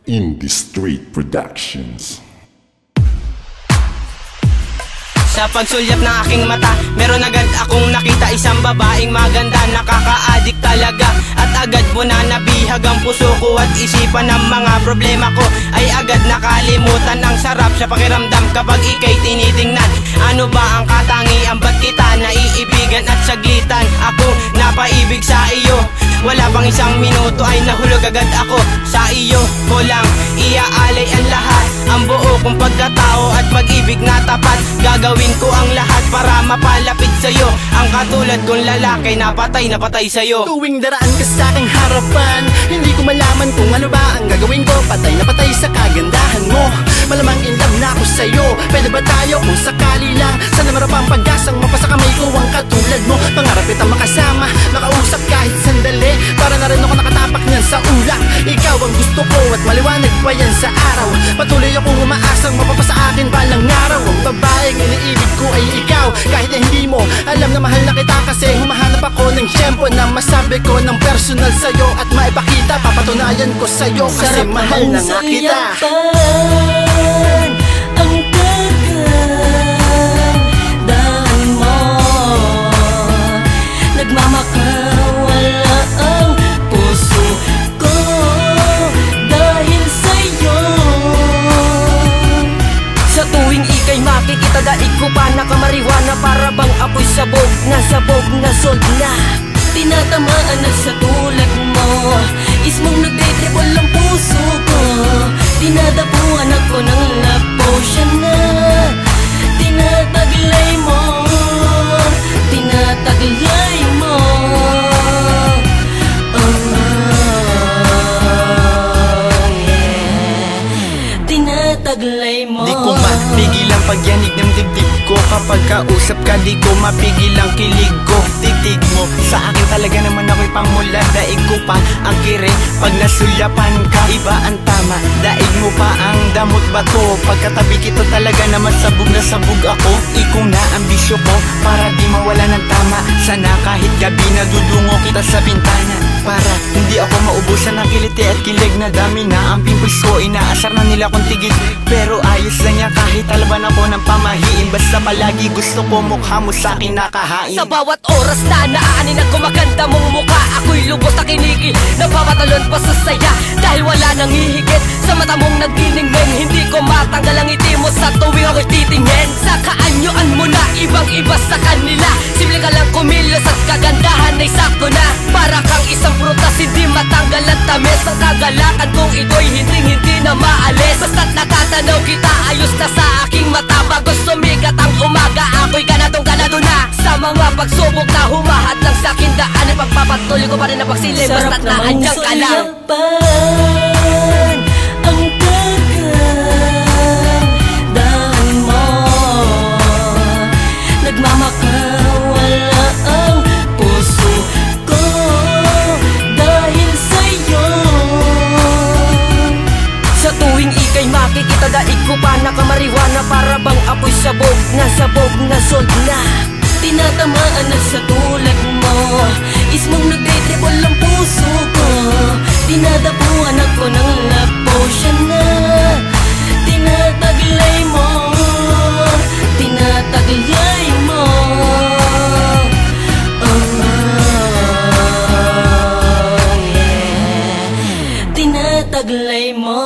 Indie Street Productions. Sa pagsulyap ng aking mata, meron agad akong nakita isang babaeng maganda, nakaka-addict talaga. At agad mo na nabihag ang puso ko at isipan ng mga problema ko ay agad nakalimutan. Ang sarap sa pakiramdam kapag ika'y tinitingnan. Ano ba ang katangian, ba't kita naiibigan at saglitan akong napaibig sa iyo? Wala pang isang minuto ay nahulog agad ako sa iyo. Ko lang iaalay ang lahat, ang buo kong pagkatao at pag-ibig na tapat. Gagawin ko ang lahat para mapalapit sa'yo, ang katulad kong lalaki na patay sa'yo. Tuwing daraan ka sa aking harapan, hindi ko malaman kung ano ba ang gagawin ko. Patay na patay sa kagandahan mo, malamang in love na ako sa'yo. Pwede ba tayo kung sakali lang? Sana meron pang pag-asang mapasa kamay ko ang katulad mo. Pangarap kitang makasama, makausap kahit sandali, para na rin ako nakatapak niyan sa ulap. Ikaw ang gusto ko at maliwanag pa yan sa araw. Patuloy akong umaasang mapapasa akin balang araw. Ang babaeng iniibig ko ay ikaw, kahit na hindi mo alam na mahal na kita. Kasi humahanap ako ng tiyempo na masabi ko ng personal sa'yo at maipakita. Papatunayan ko sa'yo kasi mahal na nga kita. Ang kagandaan mo, nagmamakawala ang puso ko dahil sa'yo. Sa tuwing ika'y makikita, daig ko pa nakamariwana, para bang ako'y sabog na sold na. Tinatamaan na sa tulad mo, ismong nagde-dribble ang puso ko. Dinadapuan ako ng love potion na tinataglay mo, tinataglay mo. Tinataglay mo. Di ko mapigil ang pagyanig ng dibdib ko, kapag kausap ka di ko mapigil ang kilig ko. Titig mo sa akin talaga naman ako'y pamula. Daig ko pa ang kiri pag nasulyapan ka. Iba ang tama, daig mo pa ang damot bato. Pagkatabi kito talaga naman sabog na sabog ako. Ikong na ambisyo ko para di mawala ng tama. Sana kahit gabi nadudungo kita sa bintana, para hindi ako maubusan ng kiliti at kilig na dami na ang pimples ko. Inaasar na nila kong tigil, pero ayos na niya kahit talaban ako ng pamahiin. Basta palagi gusto ko mukha mo sa akin nakahain. Sa bawat oras na naaanin at kumaganda mong mukha, ako'y lubos na kinigil, napapatalon pa sa saya. Dahil wala nang hihigit sa mata mong nagniningning, hindi ko matanggal ang ngiti mo sa tuwing ako'y titingin. Sa kaanyuan mo na ibang iba sa kanila, simple ka lang kumilos at kagandahan ay sakto na. Para kang isang prutas, hindi matanggal ang tamis. Ang kagalakan kong ito'y hindi na maalis. Basta't natatanaw kita, ayos na sa aking mata. Bago sumikat ang umaga, ako'y ganadong ganado na. Sa mga pagsubok na humahat lang sa aking daan, ay pagpapatuloy ko pa rin ang pagsilip. Basta't naandyan ka lang. Ang kagandaan mo, nagmamakawala ang puso ko dahil sa'yo. Sa tuwing ika'y makikita, daig ko pa nakamariwana, para bang ako'y sabog na sold na. Tinatamaan na sa tulad mo, ismong nagde-dribble ang puso ko. Dinadapuan ako ng love potion na tinataglay mo, tinataglay mo. Tinataglay mo.